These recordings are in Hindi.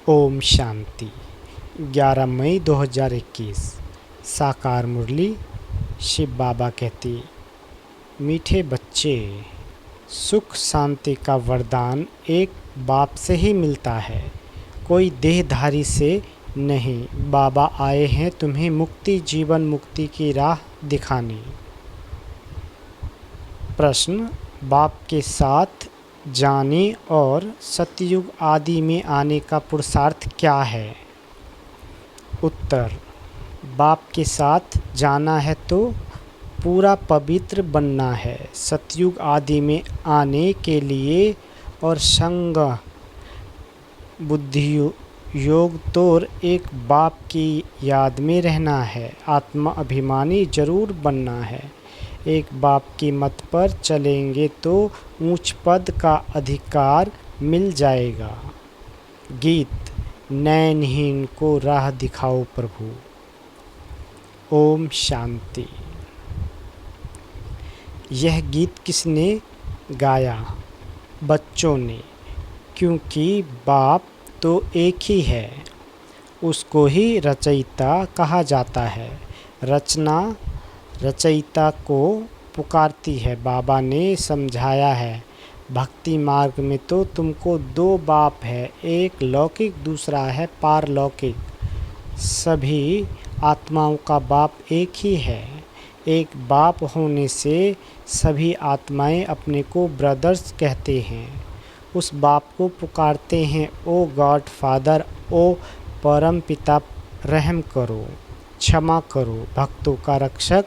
ओम शांति। 11 मई 2021 साकार मुरली। शिव बाबा कहते, मीठे बच्चे, सुख शांति का वरदान एक बाप से ही मिलता है, कोई देहधारी से नहीं। बाबा आए हैं तुम्हें मुक्ति, जीवन मुक्ति की राह दिखाने। प्रश्न, बाप के साथ जाने और सतयुग आदि में आने का पुरुषार्थ क्या है? उत्तर, बाप के साथ जाना है तो पूरा पवित्र बनना है। सतयुग आदि में आने के लिए और संग बुद्धि योग तोर एक बाप की याद में रहना है। आत्मा अभिमानी जरूर बनना है। एक बाप की मत पर चलेंगे तो ऊंच पद का अधिकार मिल जाएगा। गीत, नैनहीन को राह दिखाओ प्रभु। ओम शांति। यह गीत किसने गाया? बच्चों ने, क्योंकि बाप तो एक ही है, उसको ही रचयिता कहा जाता है। रचना रचयिता को पुकारती है। बाबा ने समझाया है, भक्ति मार्ग में तो तुमको दो बाप है, एक लौकिक दूसरा है पारलौकिक। सभी आत्माओं का बाप एक ही है। एक बाप होने से सभी आत्माएं अपने को ब्रदर्स कहते हैं। उस बाप को पुकारते हैं, ओ गॉड फादर, ओ परम पिता, रहम करो, क्षमा करो। भक्तों का रक्षक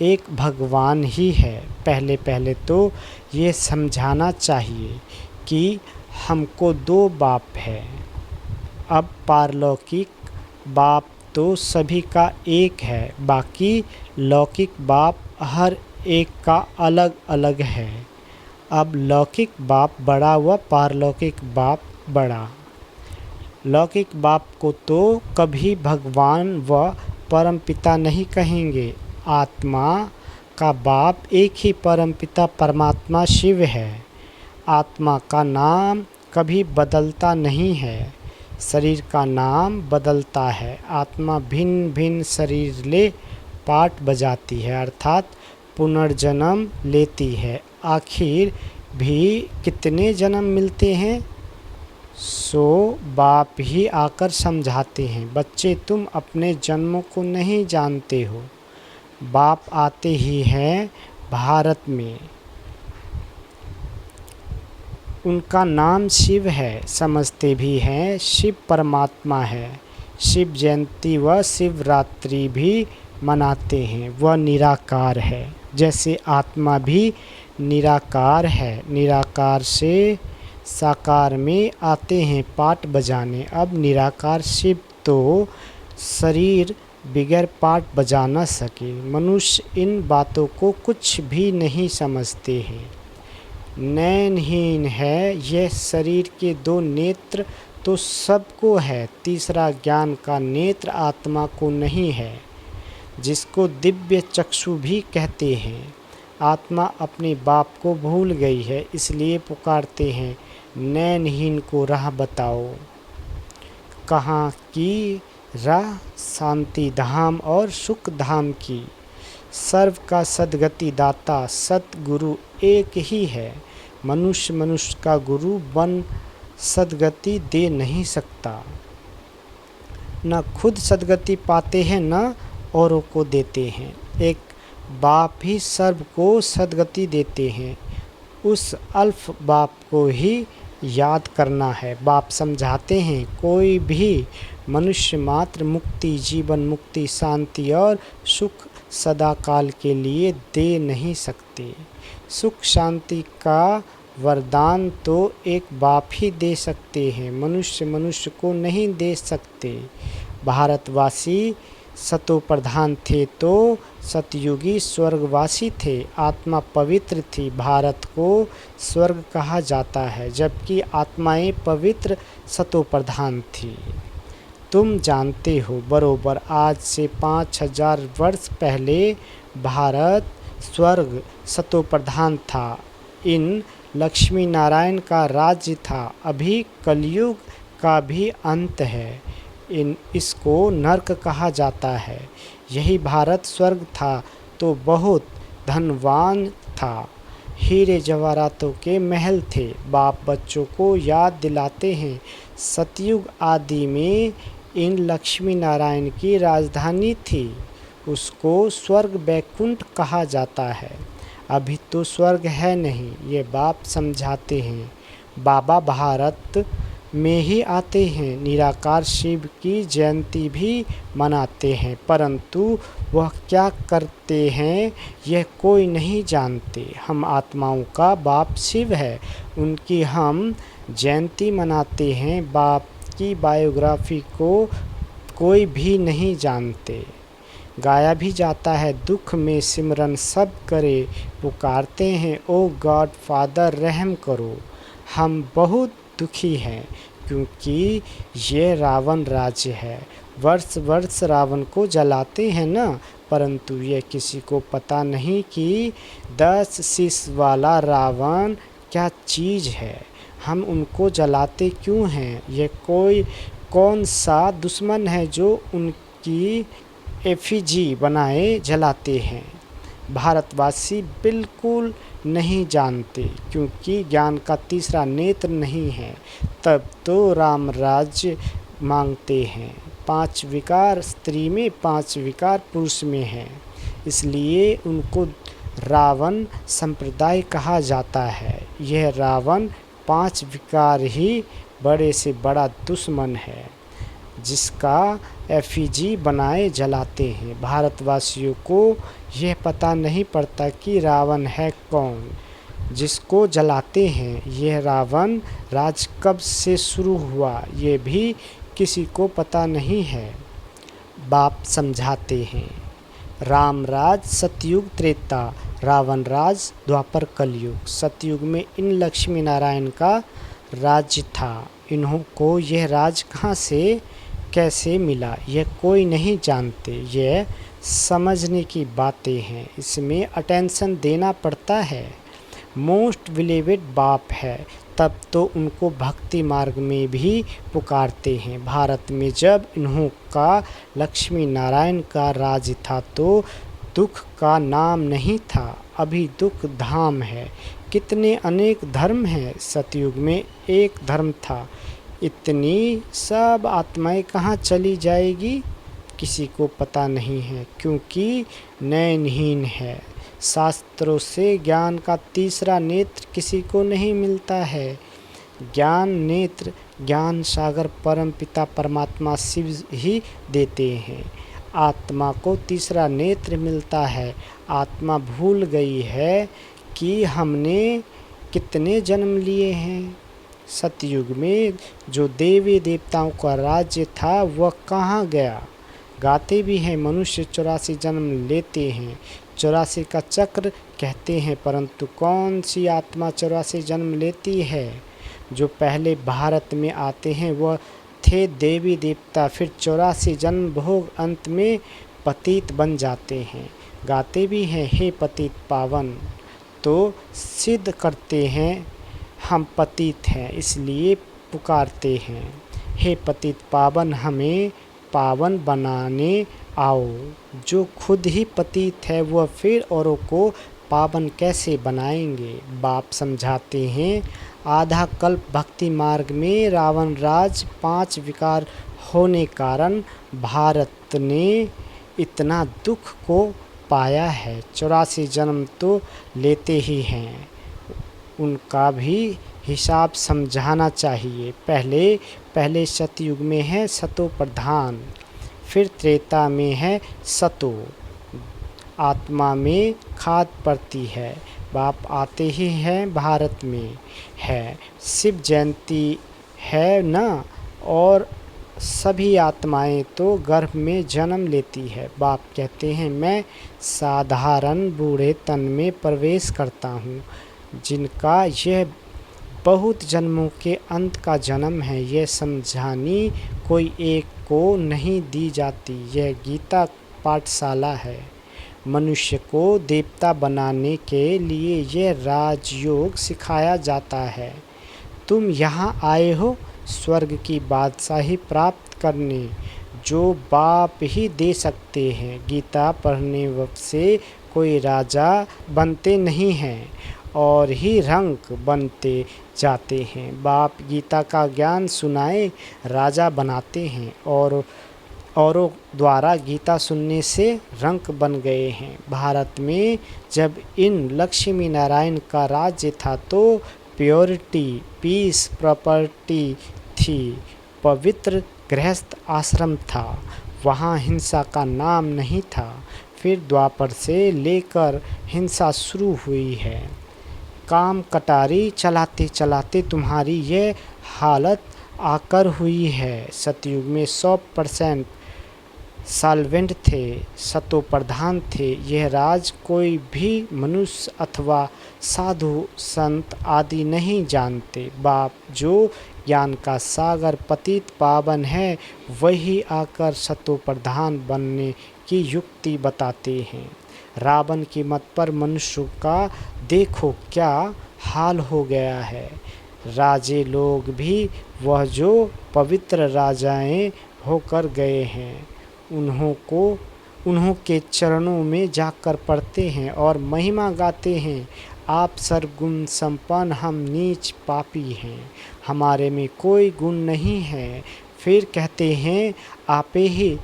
एक भगवान ही है। पहले तो ये समझाना चाहिए कि हमको दो बाप है। अब पारलौकिक बाप तो सभी का एक है, बाकी लौकिक बाप हर एक का अलग अलग है। अब लौकिक बाप बड़ा व पारलौकिक बाप बड़ा। लौकिक बाप को तो कभी भगवान व परम पिता नहीं कहेंगे। आत्मा का बाप एक ही परमपिता परमात्मा शिव है। आत्मा का नाम कभी बदलता नहीं है, शरीर का नाम बदलता है। आत्मा भिन्न भिन्न शरीर ले पाठ बजाती है, अर्थात पुनर्जन्म लेती है। आखिर भी कितने जन्म मिलते हैं, सो बाप ही आकर समझाते हैं। बच्चे, तुम अपने जन्मों को नहीं जानते हो। बाप आते ही हैं भारत में, उनका नाम शिव है, समझते भी हैं शिव परमात्मा है। शिव जयंती व शिवरात्रि भी मनाते हैं। वह निराकार है, जैसे आत्मा भी निराकार है। निराकार से साकार में आते हैं पाठ बजाने। अब निराकार शिव तो शरीर बिगैर पाठ बजा न सके। मनुष्य इन बातों को कुछ भी नहीं समझते हैं। नैनहीन है यह शरीर के दो नेत्र तो सबको है, तीसरा ज्ञान का नेत्र आत्मा को नहीं है, जिसको दिव्य चक्षु भी कहते हैं। आत्मा अपने बाप को भूल गई है, इसलिए पुकारते हैं, नैनहीन को राह बताओ। कहाँ की राह? शांति धाम और सुख धाम की। सर्व का सद्गति दाता सतगुरु एक ही है। मनुष्य का गुरु बन सद्गति दे नहीं सकता। न खुद सद्गति पाते हैं, न औरों को देते हैं। एक बाप ही सर्व को सद्गति देते हैं। उस अल्फ बाप को ही याद करना है। बाप समझाते हैं, कोई भी मनुष्य मात्र मुक्ति, जीवन मुक्ति, शांति और सुख सदा काल के लिए दे नहीं सकते। सुख शांति का वरदान तो एक बाप ही दे सकते हैं, मनुष्य को नहीं दे सकते। भारतवासी सतो प्रधान थे तो सतयुगी स्वर्गवासी थे। आत्मा पवित्र थी, भारत को स्वर्ग कहा जाता है, जबकि आत्माएं पवित्र सतो प्रधान थी। तुम जानते हो बरोबर, आज से 5000 वर्ष पहले भारत स्वर्ग सतो प्रधान था। इन लक्ष्मी नारायण का राज्य था। अभी कलयुग का भी अंत है। इसको नर्क कहा जाता है। यही भारत स्वर्ग था तो बहुत धनवान था। हीरे जवाहरातों के महल थे। बाप बच्चों को याद दिलाते हैं, सतयुग आदि में इन लक्ष्मी नारायण की राजधानी थी। उसको स्वर्ग बैकुंठ कहा जाता है। अभी तो स्वर्ग है नहीं, ये बाप समझाते हैं। बाबा भारत में ही आते हैं, निराकार शिव की जयंती भी मनाते हैं, परंतु वह क्या करते हैं यह कोई नहीं जानते। हम आत्माओं का बाप शिव है, उनकी हम जयंती मनाते हैं। बाप की बायोग्राफी को कोई भी नहीं जानते। गाया भी जाता है, दुख में सिमरन सब करे, पुकारते हैं ओ गॉड फादर रहम करो। हम बहुत दुखी हैं क्योंकि ये रावण राज्य है। वर्ष वर्ष रावण को जलाते हैं ना, परंतु ये किसी को पता नहीं कि 10 शीश वाला रावण क्या चीज़ है। हम उनको जलाते क्यों हैं? ये कौन सा दुश्मन है जो उनकी एफिजी बनाए जलाते हैं? भारतवासी बिल्कुल नहीं जानते, क्योंकि ज्ञान का तीसरा नेत्र नहीं है। तब तो राम राज्य मांगते हैं। 5 विकार स्त्री में, 5 विकार पुरुष में है, इसलिए उनको रावण संप्रदाय कहा जाता है। यह रावण 5 विकार ही बड़े से बड़ा दुश्मन है, जिसका एफिजी बनाए जलाते हैं। भारतवासियों को यह पता नहीं पड़ता कि रावण है कौन, जिसको जलाते हैं। यह रावण राज कब से शुरू हुआ ये भी किसी को पता नहीं है। बाप समझाते हैं, राम राज सतयुग त्रेता, रावण राज द्वापर कलयुग। सतयुग में इन लक्ष्मी नारायण का राज्य था। इन्हों को यह राज कहाँ से कैसे मिला यह कोई नहीं जानते। यह समझने की बातें हैं, इसमें अटेंशन देना पड़ता है। मोस्ट बिलीवेड बाप है, तब तो उनको भक्ति मार्ग में भी पुकारते हैं। भारत में जब इन्हों का लक्ष्मी नारायण का राज था तो दुख का नाम नहीं था, अभी दुख धाम है। कितने अनेक धर्म हैं, सतयुग में एक धर्म था। इतनी सब आत्माएं कहाँ चली जाएगी किसी को पता नहीं है, क्योंकि नयनहीन है। शास्त्रों से ज्ञान का तीसरा नेत्र किसी को नहीं मिलता है। ज्ञान नेत्र ज्ञान सागर परम पिता परमात्मा शिव ही देते हैं। आत्मा को तीसरा नेत्र मिलता है। आत्मा भूल गई है कि हमने कितने जन्म लिए हैं। सतयुग में जो देवी देवताओं का राज्य था वह कहाँ गया? गाते भी हैं, मनुष्य 84 जन्म लेते हैं, 84 का चक्र कहते हैं, परंतु कौन सी आत्मा 84 जन्म लेती है? जो पहले भारत में आते हैं वह थे देवी देवता, फिर 84 जन्म भोग अंत में पतित बन जाते हैं। गाते भी हैं, हे पतित पावन, तो सिद्ध करते हैं हम पतित हैं, इसलिए पुकारते हैं, हे पतित पावन हमें पावन बनाने आओ। जो खुद ही पतित है वह फिर औरों को पावन कैसे बनाएंगे? बाप समझाते हैं, आधा कल्प भक्ति मार्ग में रावण राज 5 विकार होने कारण भारत ने इतना दुख को पाया है। 84 जन्म तो लेते ही हैं, उनका भी हिसाब समझाना चाहिए। पहले सतयुग में है सतो प्रधान, फिर त्रेता में है सतो, आत्मा में खाद पड़ती है। बाप आते ही हैं, भारत में है, शिव जयंती है ना, और सभी आत्माएं तो गर्भ में जन्म लेती है। बाप कहते हैं, मैं साधारण बूढ़े तन में प्रवेश करता हूँ, जिनका यह बहुत जन्मों के अंत का जन्म है। यह समझानी कोई एक को नहीं दी जाती। यह गीता पाठशाला है। मनुष्य को देवता बनाने के लिए यह राजयोग सिखाया जाता है। तुम यहाँ आए हो स्वर्ग की बादशाही प्राप्त करने जो बाप ही दे सकते हैं। गीता पढ़ने से कोई राजा बनते नहीं हैं और ही रंक बनते जाते हैं। बाप गीता का ज्ञान सुनाए राजा बनाते हैं और औरों द्वारा गीता सुनने से रंक बन गए हैं। भारत में जब इन लक्ष्मी नारायण का राज्य था तो प्योरिटी, पीस, प्रॉपर्टी थी। पवित्र गृहस्थ आश्रम था, वहाँ हिंसा का नाम नहीं था। फिर द्वापर से लेकर हिंसा शुरू हुई है। काम कटारी चलाते चलाते तुम्हारी ये हालत आकर हुई है। सतयुग में 100% सॉल्वेंट थे, सतो प्रधान थे। यह राज कोई भी मनुष्य अथवा साधु संत आदि नहीं जानते। बाप जो ज्ञान का सागर पतित पावन है, वही आकर सतो प्रधान बनने की युक्ति बताते हैं। रावण की मत पर मनुष्यों का देखो क्या हाल हो गया है। राजे लोग भी वह जो पवित्र राजाएं होकर गए हैं, उन्हों के चरणों में जाकर पढ़ते हैं और महिमा गाते हैं। आप सर्वगुण संपन्न, हम नीच पापी हैं, हमारे में कोई गुण नहीं है। फिर कहते हैं आपे ही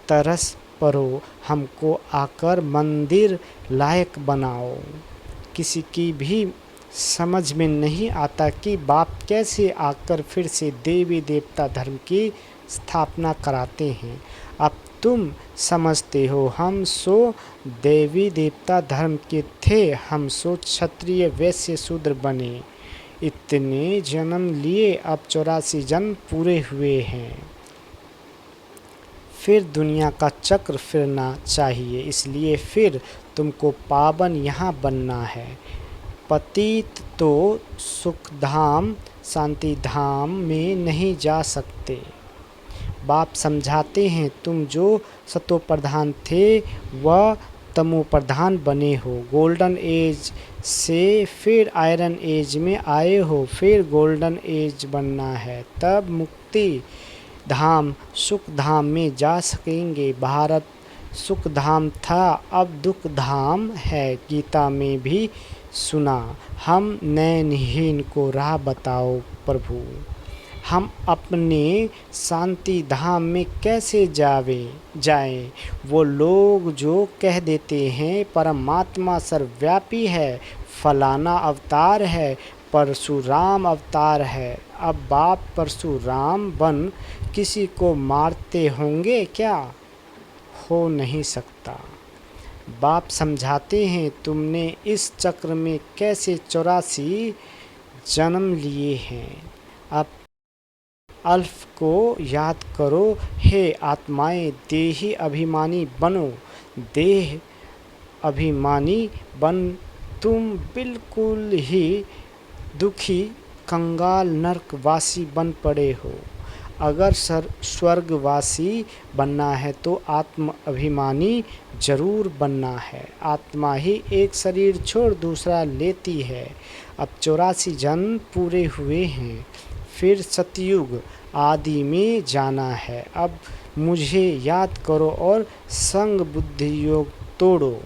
तरस परो, हमको आकर मंदिर लायक बनाओ। किसी की भी समझ में नहीं आता कि बाप कैसे आकर फिर से देवी देवता धर्म की स्थापना कराते हैं। अब तुम समझते हो, हम सो देवी देवता धर्म के थे, हम सो क्षत्रिय वैश्य शूद्र बने। इतने जन्म लिए, अब 84 जन्म पूरे हुए हैं। फिर दुनिया का चक्र फिरना चाहिए, इसलिए फिर तुमको पावन यहाँ बनना है। पतित तो सुखधाम शांति धाम में नहीं जा सकते। बाप समझाते हैं तुम जो सतो प्रधान थे वह तमो प्रधान बने हो। गोल्डन एज से फिर आयरन एज में आए हो, फिर गोल्डन एज बनना है, तब मुक्ति धाम सुख धाम में जा सकेंगे। भारत सुख धाम था, अब दुख धाम है। गीता में भी सुना, हम नयनहीन को राह बताओ प्रभु, हम अपने शांति धाम में कैसे जाएं। वो लोग जो कह देते हैं परमात्मा सर्वव्यापी है, फलाना अवतार है, परशुराम अवतार है। अब बाप परशुराम बन किसी को मारते होंगे क्या? हो नहीं सकता। बाप समझाते हैं तुमने इस चक्र में कैसे 84 जन्म लिए हैं। अब अल्फ को याद करो, हे आत्माएं, देही अभिमानी बनो। देह अभिमानी बन तुम बिल्कुल ही दुखी कंगाल नरकवासी बन पड़े हो। अगर स्वर्गवासी बनना है तो आत्म अभिमानी जरूर बनना है। आत्मा ही एक शरीर छोड़ दूसरा लेती है। अब 84 जन्म पूरे हुए हैं, फिर सतयुग आदि में जाना है। अब मुझे याद करो और संग बुद्धि योग तोड़ो।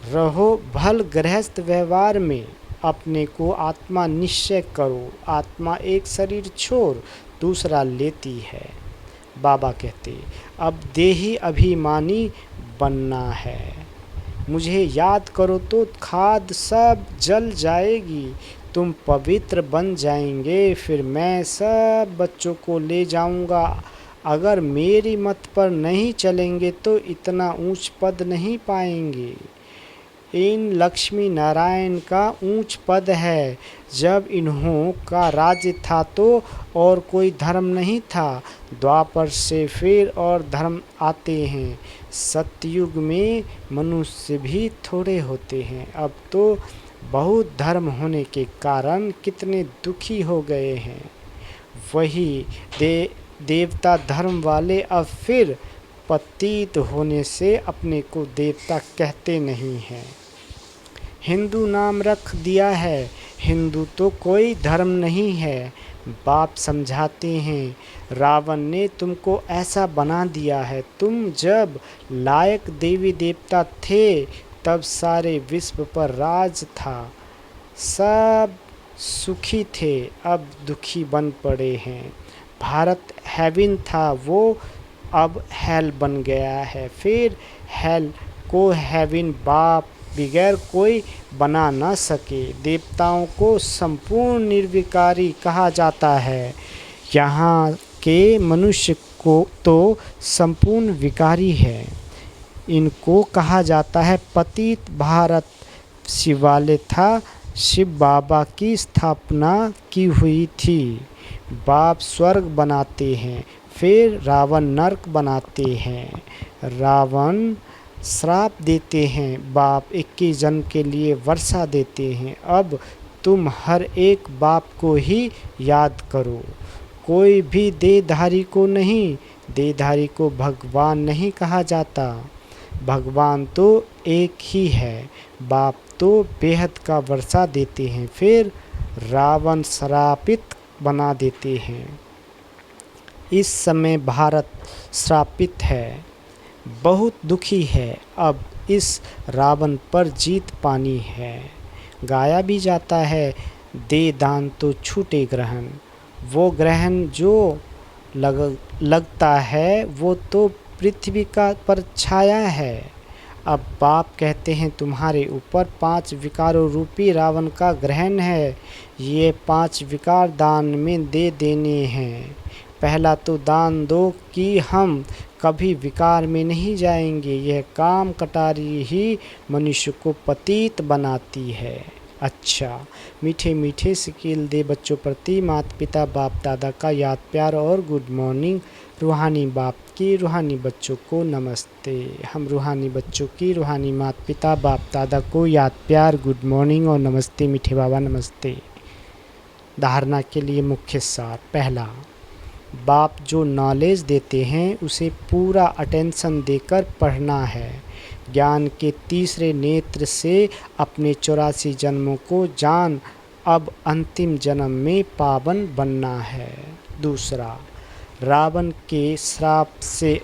रहो भल गृहस्थ व्यवहार में, अपने को आत्मा निश्चय करो। आत्मा एक शरीर छोड़ दूसरा लेती है। बाबा कहते अब देही अभिमानी बनना है। मुझे याद करो तो खाद सब जल जाएगी, तुम पवित्र बन जाएंगे। फिर मैं सब बच्चों को ले जाऊंगा। अगर मेरी मत पर नहीं चलेंगे तो इतना ऊंच पद नहीं पाएंगे। इन लक्ष्मी नारायण का ऊंच पद है। जब इन्हों का राज्य था तो और कोई धर्म नहीं था। द्वापर से फिर और धर्म आते हैं। सतयुग में मनुष्य भी थोड़े होते हैं। अब तो बहुत धर्म होने के कारण कितने दुखी हो गए हैं। वही देवता धर्म वाले अब फिर पतित होने से अपने को देवता कहते नहीं हैं। हिंदू नाम रख दिया है, हिंदू तो कोई धर्म नहीं है, बाप समझाते हैं। रावण ने तुमको ऐसा बना दिया है। तुम जब लायक देवी देवता थे तब सारे विश्व पर राज था, सब सुखी थे, अब दुखी बन पड़े हैं। भारत हेवन था, वो अब हेल बन गया है। फिर हेल को हेवन बाप बिगैर कोई बना न सके। देवताओं को संपूर्ण निर्विकारी कहा जाता है, यहाँ के मनुष्य को तो संपूर्ण विकारी है। इनको कहा जाता है पतित। भारत शिवालय था, शिव बाबा की स्थापना की हुई थी। बाप स्वर्ग बनाते हैं, फिर रावण नरक बनाते हैं। रावण श्राप देते हैं, बाप 21 जन्म के लिए वर्षा देते हैं। अब तुम हर एक बाप को ही याद करो, कोई भी देहधारी को नहीं। देहधारी को भगवान नहीं कहा जाता, भगवान तो एक ही है। बाप तो बेहद का वर्षा देते हैं, फिर रावण श्रापित बना देते हैं। इस समय भारत श्रापित है, बहुत दुखी है। अब इस रावण पर जीत पानी है। गाया भी जाता है, दे दान तो छूटे ग्रहण। वो ग्रहण जो लगता है वो तो पृथ्वी का पर छाया है। अब बाप कहते हैं तुम्हारे ऊपर 5 विकारों रूपी रावण का ग्रहण है। ये 5 विकार दान में दे देने हैं। पहला तो दान दो कि हम कभी विकार में नहीं जाएंगे। यह काम कटारी ही मनुष्य को पतित बनाती है। अच्छा, मीठे मीठे स्किल दे बच्चों प्रति माता पिता बाप दादा का याद प्यार और गुड मॉर्निंग। रूहानी बाप की रूहानी बच्चों को नमस्ते। हम रूहानी बच्चों की रूहानी माता पिता बाप दादा को याद प्यार गुड मॉर्निंग और नमस्ते। मीठे बाबा नमस्ते। धारणा के लिए मुख्य सार। पहला, बाप जो नॉलेज देते हैं उसे पूरा अटेंशन देकर पढ़ना है। ज्ञान के तीसरे नेत्र से अपने 84 जन्मों को जान, अब अंतिम जन्म में पावन बनना है। दूसरा, रावण के श्राप से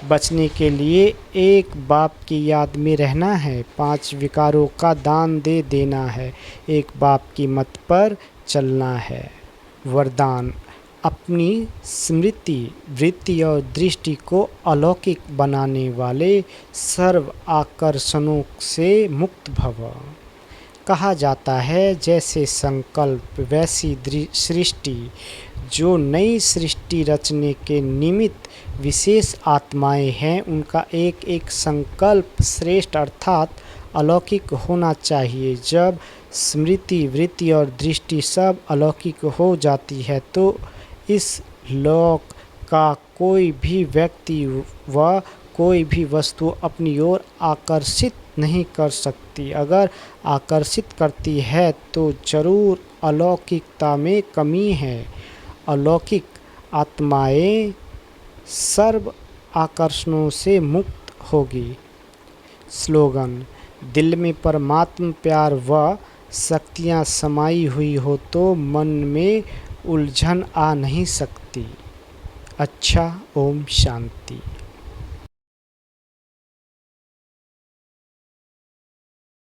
बचने के लिए एक बाप की याद में रहना है। 5 विकारों का दान दे देना है। एक बाप की मत पर चलना है। वरदान, अपनी स्मृति वृत्ति और दृष्टि को अलौकिक बनाने वाले सर्व आकर्षणों से मुक्त भव। कहा जाता है जैसे संकल्प वैसी सृष्टि। जो नई सृष्टि रचने के निमित्त विशेष आत्माएं हैं, उनका एक एक संकल्प श्रेष्ठ अर्थात अलौकिक होना चाहिए। जब स्मृति वृत्ति और दृष्टि सब अलौकिक हो जाती है तो इस लोक का कोई भी व्यक्ति व कोई भी वस्तु अपनी ओर आकर्षित नहीं कर सकती। अगर आकर्षित करती है तो जरूर अलौकिकता में कमी है। अलौकिक आत्माएं सर्व आकर्षणों से मुक्त होगी। स्लोगन, दिल में परमात्मा प्यार व शक्तियाँ समाई हुई हो तो मन में उलझन आ नहीं सकती। अच्छा, ओम शांति।